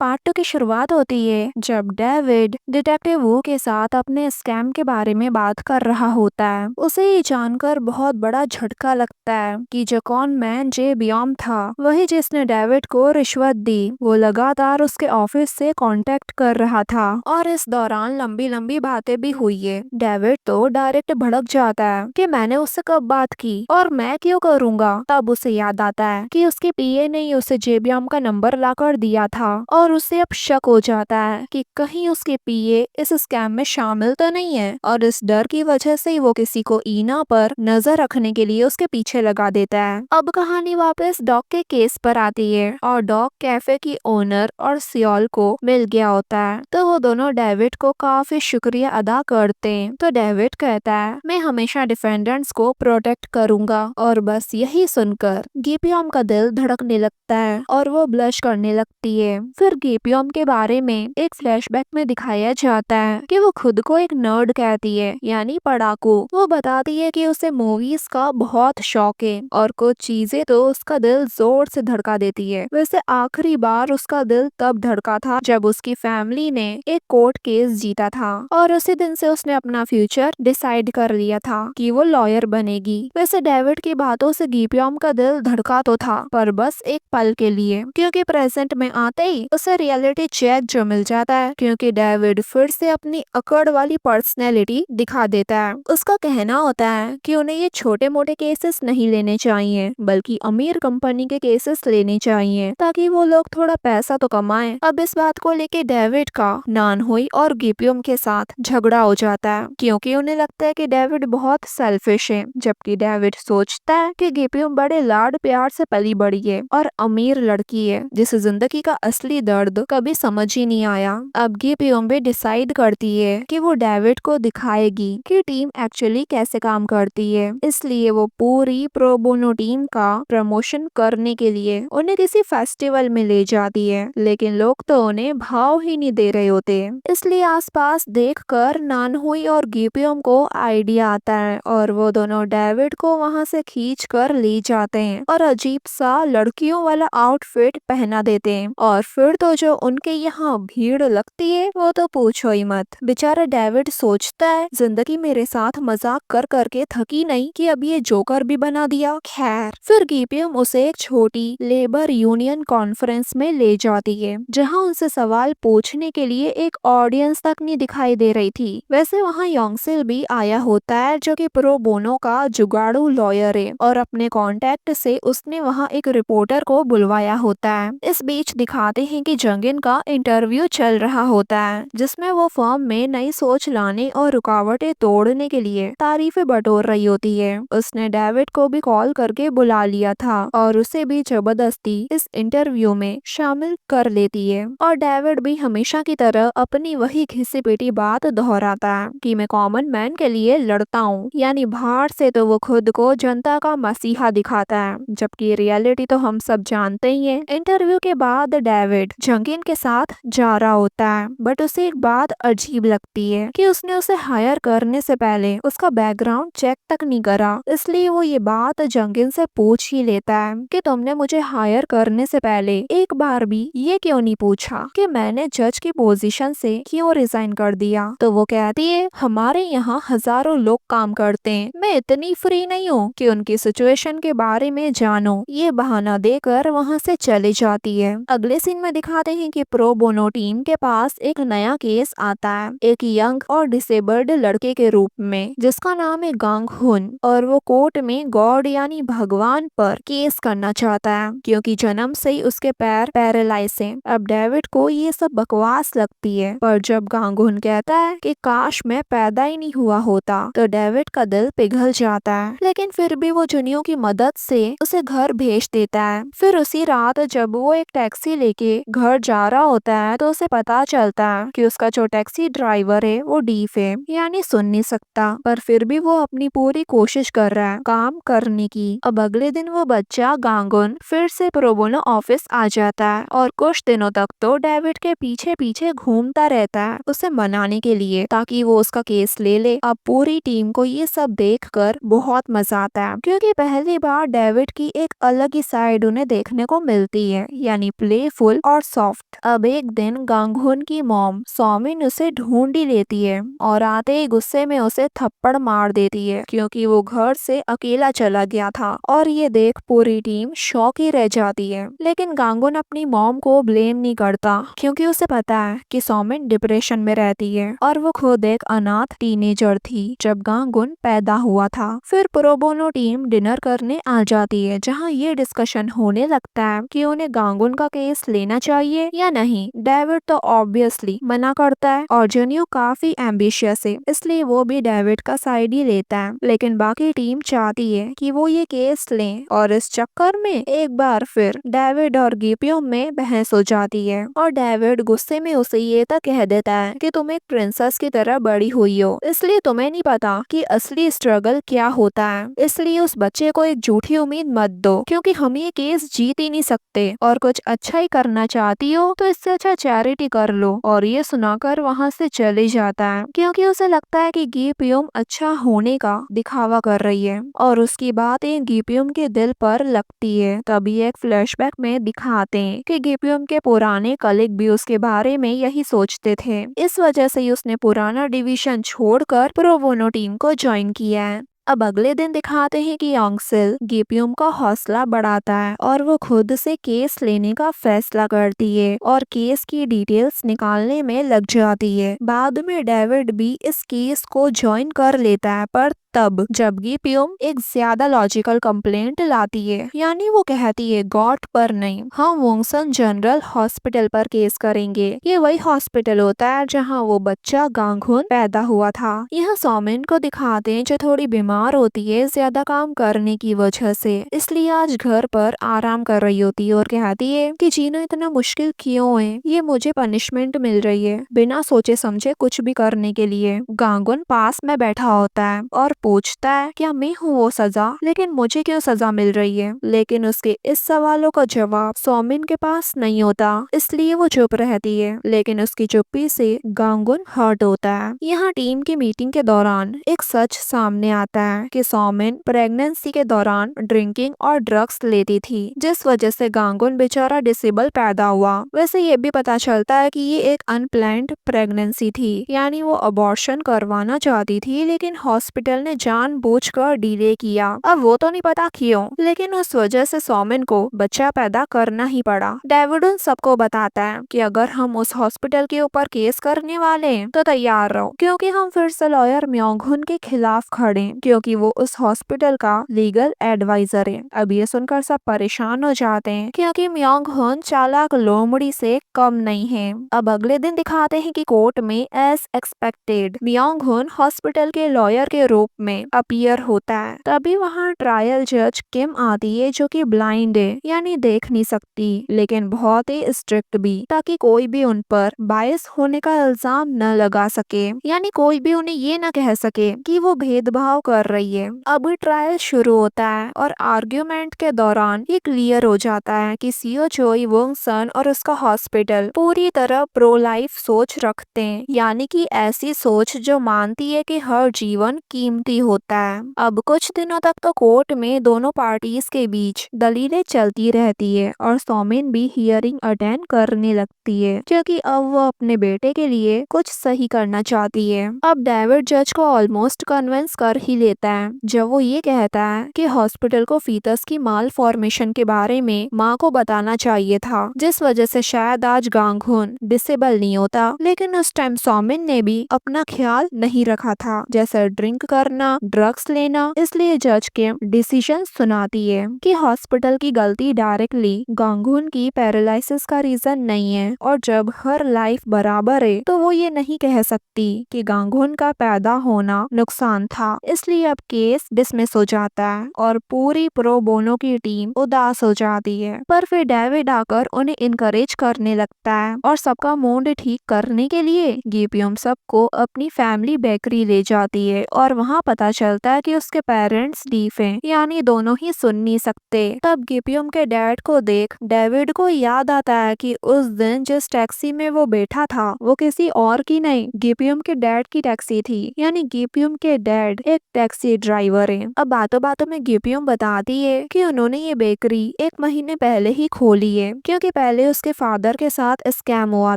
Part 2 की शुरुआत होती है जब डेविड डिटेक्टिव वू के साथ अपने स्कैम के बारे में बात कर रहा होता है। उसे ये जानकर बहुत बड़ा झटका लगता है कि जो कॉन मैन जे बियॉम था वही जिसने डेविड को रिश्वत दी। वो लगातार उसके ऑफिस से कांटेक्ट कर रहा था और इस दौरान लंबी लंबी बातें भी हुई है। डेविड तो डायरेक्ट भड़क जाता है कि मैंने उससे कब बात की और मैं क्यों करूंगा। तब उसे याद आता है कि उसके पीए ने ही उसे जेबियम का नंबर लाकर दिया था और उसे अब शक हो जाता है कि कहीं उसके पीए इस स्कैम में शामिल तो नहीं है और इस डर की वजह से ही वो किसी को ईना पर नजर रखने के लिए उसके पीछे लगा देता है। अब कहानी वापस डॉग के केस पर आती है और डॉग कैफे की ओनर और सियोल को मिल गया होता है, तो वो दोनों डेविड को काफी शुक्रिया अदा करते हैं। तो डेविड कहता है मैं हमेशा डिफेंडेंट्स को प्रोटेक्ट करूंगा और बस यही सुनकर गिपियम का दिल धड़कने लगता है और वो ब्लश करने लगती है। फिर गिपियम के बारे में एक फ्लैशबैक में दिखाया जाता है कि वो खुद को एक नर्ड कहती है, यानी पढ़ाकू। वो बताती है कि उसे मूवीज का बहुत शौक है और कुछ चीजें तो उसका दिल जोर से धड़का देती है। वैसे आखिरी बार उसका दिल तब धड़का था जब उसकी फैमिली ने एक कोर्ट केस जीता था और उसी दिन से उसने अपना फ्यूचर डिसाइड कर लिया था कि वो लॉयर बनेगी। वैसे डेविड की बातों से गिपियम का दिल धड़का तो था, पर बस एक पल के लिए, क्योंकि प्रेजेंट में आते ही उसे रियलिटी चेक जो मिल जाता है, क्योंकि डेविड फिर से अपनी अकड़ वाली पर्सनैलिटी दिखा देता है। उसका कहना होता है कि उन्हें ये छोटे मोटे केसेस नहीं लेने चाहिए बल्कि अमीर कंपनी के केसेस लेने चाहिए ताकि वो लोग थोड़ा पैसा तो कमाएं। अब इस बात को लेके डेविड का नानहुई और गिपियम के साथ झगड़ा हो जाता है, क्योंकि उन्हें लगता है कि डेविड बहुत सेल्फिश है, जबकि डेविड सोचता है कि गिपियम बड़े लाड प्यार से पली बड़ी है और अमीर लड़की है जिसे जिंदगी का असली दर्द कभी समझ ही नहीं आया। अब गिपियम भी डिसाइड करती है कि वो डेविड को दिखाएगी कि टीम एक्चुअली कैसे काम करती है, इसलिए वो पूरी प्रो बोनो टीम का प्रमोशन करने के लिए उन्हें किसी फेस्टिवल में ले जाती है, लेकिन लोग तो उन्हें भाव ही नहीं दे रहे होते। इसलिए आसपास देखकर नानहुई और गिपियम को आइडिया आता है और वो दोनों डेविड को वहां से खींच कर ले जाते हैं और अजीब सा लड़कियों वाला आउटफिट पहना देते हैं। और फिर तो जो उनके यहाँ भीड़ लगती है वो तो पूछो ही मत। बेचारा डेविड सोचता है जिंदगी मेरे साथ मजाक कर करके थकी नहीं कि अब ये जोकर भी बना दिया। खैर, फिर गिपियम उसे एक छोटी लेबर यूनियन कॉन्फ्रेंस में ले जाती है जहाँ उनसे सवाल पूछने के लिए एक ऑडियंस तक नहीं दिखाई दे रही थी। वैसे वहाँ योंगसिल भी आया होता है जो कि प्रो बोनो का जुगाड़ू लॉयर है और अपने कॉन्टेक्ट से उसने वहाँ एक रिपोर्टर को बुलवाया होता है। इस बीच दिखाते हैं कि जंगिन का इंटरव्यू चल रहा होता है जिसमें वो फर्म में नई सोच लाने और रुकावटें तोड़ने के लिए तारीफें बटोर रही होती है। उसने डेविड को भी कॉल करके बुला लिया था और उसे भी जबरदस्ती इस इंटरव्यू में शामिल कर लेती है और डेविड भी हमेशा की तरह अपनी वही घिसी पिटी बात दोहराता है कि मैं कॉमन मैन के लिए लड़ता हूँ, यानी बाहर से तो वो खुद को जनता का मसीहा दिखाता है जबकि रियलिटी तो हम सब जानते ही हैं। इंटरव्यू के बाद डेविड जंगिन के साथ जा रहा होता है, बट उसे एक बात अजीब लगती है कि उसने उसे हायर करने से पहले उसका बैकग्राउंड चेक तक नहीं करा। इसलिए वो ये बात जंगिन से पूछ ही लेता है कि तुमने मुझे हायर करने से पहले एक बार भी ये क्यों नहीं पूछा कि मैंने जज की पोजीशन से क्यों रिजाइन कर दिया। तो वो कहती है हमारे यहाँ हजारों लोग काम करते हैं, मैं इतनी फ्री नहीं हूँ कि उनकी सिचुएशन के बारे में जानो। ये बहाना देकर वहाँ से चली जाती है। अगले सीन में दिखाते हैं कि प्रो बोनो टीम के पास एक नया केस आता है एक यंग और डिसेबल्ड लड़के के रूप में जिसका नाम है गांग हुन, और वो कोर्ट में गॉड यानी भगवान पर केस करना चाहता है क्योंकि जन्म से ही उसके पैर पैरालाइज हैं। अब डेविड को ये सब बकवास लगती है, पर जब गांगुन कहता है कि काश मैं पैदा ही नहीं हुआ होता तो डेविड का दिल पिघल जाता है, लेकिन फिर भी वो जुनियों की मदद से उसे घर भेज देता है। फिर उसी रात जब वो एक टैक्सी लेके घर जा रहा होता है तो उसे पता चलता है कि उसका जो टैक्सी ड्राइवर है वो डीफ है, यानी सुन नहीं सकता, पर फिर भी वो अपनी पूरी कोशिश कर रहा है काम करने की। अब अगले दिन वो बच्चा गांगुन फिर से प्रोबोनो ऑफिस आ जाता है और कुछ दिनों तक तो डेविड के पीछे पीछे घूमता रहता है उसे मनाने के लिए ताकि वो उसका केस ले ले। अब पूरी टीम को ये सब देखकर बहुत मजा आता है क्योंकि पहली बार डेविड की एक अलग ही साइड उन्हें देखने को मिलती है, यानी प्लेफुल और सॉफ्ट। अब एक दिन गांगहुन की मॉम सौमिन उसे ढूंढ ही लेती है और आते ही गुस्से में उसे थप्पड़ मार देती है क्योंकि वो घर से अकेला चला गया था। और ये देख पूरी टीम शॉक ही रह जाती है। लेकिन गांगुन अपनी मॉम को ब्लेम नहीं करता क्योंकि उसे पता है कि सौमिन डिप्रेशन में रहती है और वो खुद एक अनाथ टीनेजर थी जब गांगुन पैदा हुआ था। फिर प्रोबोनो टीम डिनर करने आ जाती है जहाँ ये डिस्कशन होने लगता है कि उन्हें गांगुन का केस लेना चाहिए या नहीं। डेविड तो ऑब्वियसली मना करता है और जुनियो काफी एम्बिशियस है इसलिए वो भी डेविड का साइड ही लेता है। लेकिन बाकी टीम चाहती है कि वो ये केस लें और इस चक्कर में एक बार फिर डेविड और गिपियो में बहस हो जाती है और डेविड गुस्से में उसे ये तक कह देता है कि तुम एक प्रिंसेस की तरह बड़ी हुई हो इसलिए तुम्हें नहीं पता कि असली स्ट्रगल क्या होता है। इसलिए उस बच्चे को एक झूठी उम्मीद मत दो क्योंकि हम ये केस जीत ही नहीं सकते और कुछ अच्छा ही करना चाहती हो तो इससे अच्छा चैरिटी कर लो। और ये सुनाकर वहाँ से चले जाता है क्योंकि उसे लगता है कि गिपियोम अच्छा होने का दिखावा कर रही है और उसकी बात एक गिपियोम के दिल पर लगती है। तभी एक फ्लैशबैक में दिखाते हैं कि गिपियोम के पुराने कलीग भी उसके बारे में यही सोचते थे। इस वजह से ही उसने पुराना डिवीजन छोड़कर प्रोबोनो टीम को ज्वाइन किया है। अब अगले दिन दिखाते हैं कि योंगसिल गिपियोम का हौसला बढ़ाता है और वो खुद से केस लेने का फैसला करती है और केस की डिटेल्स निकालने में लग जाती है। बाद में डेविड भी इस केस को ज्वाइन कर लेता है पर तब जब गिपियोम एक ज्यादा लॉजिकल कंप्लेंट लाती है यानी वो कहती है गॉड पर नहीं, हम वोंगसन जनरल हॉस्पिटल पर केस करेंगे। ये वही हॉस्पिटल होता है जहाँ वो बच्चा गांगहुन पैदा हुआ था। यह सौमिन को दिखाते हैं जो थोड़ी बीमार होती है ज्यादा काम करने की वजह से, इसलिए आज घर पर आराम कर रही होती है और कहती है कि जीना इतना मुश्किल क्यों है, ये मुझे पनिशमेंट मिल रही है बिना सोचे समझे कुछ भी करने के लिए। गांगुन पास में बैठा होता है और पूछता है क्या मैं हूँ वो सजा, लेकिन मुझे क्यों सजा मिल रही है। लेकिन उसके इस सवालों का जवाब सौमिन के पास नहीं होता इसलिए वो चुप रहती है। लेकिन उसकी चुप्पी से गांगुन हर्ट होता है। यहाँ टीम की मीटिंग के दौरान एक सच सामने आता है कि सौमिन प्रेगनेंसी के दौरान ड्रिंकिंग और ड्रग्स लेती थी जिस वजह से गांगुन बेचारा डिसेबल पैदा हुआ। वैसे ये भी पता चलता है कि ये एक अनप्लान्ड प्रेगनेंसी थी यानी वो अबॉर्शन करवाना चाहती थी लेकिन हॉस्पिटल ने जानबूझकर डिले किया। अब वो तो नहीं पता क्यों लेकिन उस वजह से सौमिन को बच्चा पैदा करना ही पड़ा। डेविड उन सबको बताता है कि अगर हम उस हॉस्पिटल के ऊपर केस करने वाले हैं तो तैयार रहो क्योंकि हम फिर से लॉयर म्योंगहुन के खिलाफ खड़े क्योंकि वो उस हॉस्पिटल का लीगल एडवाइजर है। अब ये सुनकर सब परेशान हो जाते हैं क्योंकि म्योंगहुन चालाक लोमड़ी से कम नहीं है। अब अगले दिन दिखाते हैं कि कोर्ट में एज एक्सपेक्टेड म्योंगहुन हॉस्पिटल के लॉयर के रूप में अपीयर होता है। तभी वहाँ ट्रायल जज किम आती है जो कि ब्लाइंड है यानी देख नहीं सकती लेकिन बहुत ही स्ट्रिक्ट भी, ताकि कोई भी उन पर बायस होने का इल्जाम न लगा सके यानी कोई भी उन्हें ये न कह सके कि वो भेदभाव कर रही है। अभी ट्रायल शुरू होता है और आर्ग्यूमेंट के दौरान ये क्लियर हो जाता है कि सीओ चोई वोंगसन और उसका हॉस्पिटल पूरी तरह प्रो लाइफ सोच रखते हैं यानी कि ऐसी सोच जो मानती है कि हर जीवन कीमती होता है। अब कुछ दिनों तक तो कोर्ट में दोनों पार्टीज के बीच दलीलें चलती रहती है और सौमिन भी हियरिंग अटेंड करने लगती है क्योंकि अब वो अपने बेटे के लिए कुछ सही करना चाहती है। अब डेविड जज को ऑलमोस्ट कन्विंस कर ही लेता है जब वो ये कहता है कि हॉस्पिटल को फीटस की माल फॉर्मेशन के बारे में माँ को बताना चाहिए था जिस वजह से शायद आज गांगहुन डिसेबल नहीं होता। लेकिन उस टाइम सौमिन ने भी अपना ख्याल नहीं रखा था जैसे ड्रिंक करना, ड्रग्स लेना, इसलिए जज के डिसीजन सुनाती है कि हॉस्पिटल की गलती डायरेक्टली गांगुन की पैरालिसिस का रीजन नहीं है और जब हर लाइफ बराबर है तो वो ये नहीं कह सकती कि गांगुन का पैदा होना नुकसान था। इसलिए अब केस डिसमिस हो जाता है और पूरी प्रो बोनो की टीम उदास हो जाती है। पर फिर डेविड आकर उन्हें इनकरेज करने लगता है और सबका मूड ठीक करने के लिए गिपियोम सबको अपनी फैमिली बेकरी ले जाती है और वहाँ पता चलता है कि उसके पेरेंट्स डीफ हैं, यानी दोनों ही सुन नहीं सकते। तब गिपियम के डैड को देख डेविड को याद आता है कि उस दिन जिस टैक्सी में वो बैठा था वो किसी और की नहीं, गिपियम के डैड की टैक्सी थी। यानी गिपियम के डैड एक टैक्सी ड्राइवर है। अब बातों बातों में गिपियम बताती है कि उन्होंने ये बेकरी 1 महीने पहले ही खोली है, क्योंकि पहले उसके फादर के साथ स्कैम हुआ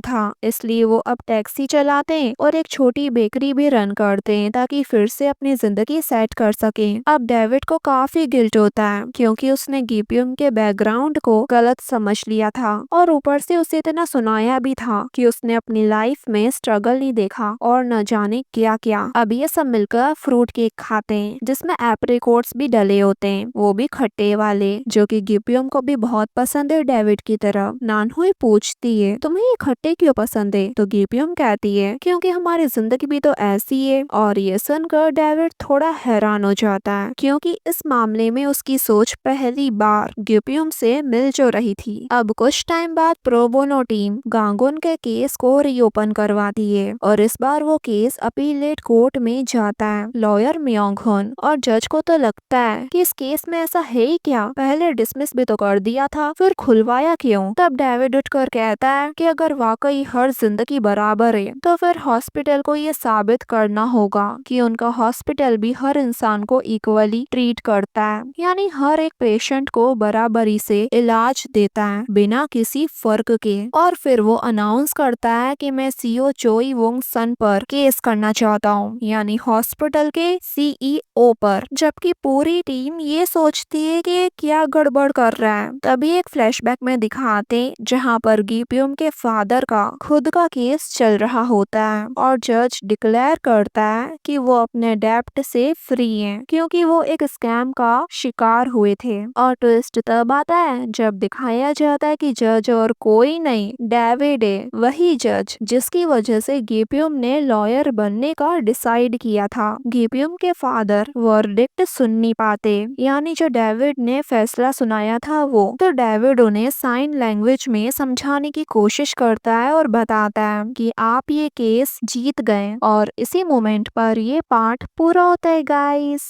था, इसलिए वो अब टैक्सी चलाते हैं और एक छोटी बेकरी भी रन करते हैं ताकि फिर से अपनी जिंदगी सेट कर सके। अब डेविड को काफी गिल्ट होता है क्योंकि उसने गिपियम के बैकग्राउंड को गलत समझ लिया था और ऊपर से उसे इतना सुनाया भी था कि उसने अपनी लाइफ में स्ट्रगल नहीं देखा और न जाने क्या क्या। अब ये सब मिलकर फ्रूट केक खाते हैं जिसमें एप्रिकॉट्स भी डले होते हैं, वो भी खट्टे वाले, जो कि गिपियम को भी बहुत पसंद है डेविड की तरह। नानहुई पूछती है तुम्हें ये खट्टे क्यों पसंद है, तो गिपियम कहती है क्योंकि हमारी जिंदगी भी तो ऐसी है। और ये सुनकर डेविड थोड़ा हैरान हो जाता है क्योंकि इस मामले में उसकी सोच पहली बार गिपियम से मिल जो रही थी। अब कुछ टाइम बाद प्रोबोनो टीम गांगुन के केस को रीओपन करवाती है और इस बार वो केस अपीलेट कोर्ट में जाता है लॉयर म्योंगहुन, और जज को तो लगता है कि इस केस में ऐसा है ही क्या, पहले डिसमिस भी तो कर दिया था, फिर खुलवाया क्यों। तब डेविड उठकर कहता है कि अगर वाकई हर जिंदगी बराबर है तो फिर हॉस्पिटल को ये साबित करना होगा कि उनका हॉस्पिटल भी हर इंसान को इक्वली ट्रीट करता है, यानी हर एक पेशेंट को बराबरी से इलाज देता है बिना किसी फर्क के। और फिर वो अनाउंस करता है कि मैं सीईओ चोई वोंग सन पर केस करना चाहता हूँ, यानी हॉस्पिटल के सीईओ पर, जबकि पूरी टीम ये सोचती है कि ये क्या गड़बड़ कर रहा है। तभी एक फ्लैशबैक में दिखाते जहाँ पर गिपियम के फादर का खुद का केस चल रहा होता है और जज डिक्लेयर करता है कि वो अपने डेब्ट से फ्री हैं क्योंकि वो एक स्कैम का शिकार हुए थे। और ट्विस्ट तब आता है जब दिखाया जाता है कि जज और कोई नहीं डेविड है, वही जज जिसकी वजह से गिपियम ने लॉयर बनने का डिसाइड किया था। गिपियम के फादर वर्डिक्ट सुन नहीं पाते, यानी जो डेविड ने फैसला सुनाया था वो, तो डेविड उन्हें साइन लैंग्वेज में समझाने की कोशिश करता है और बताता है कि आप ये केस जीत गए। और इसी मोमेंट पर ये पार्ट पूरा होता है गाइस।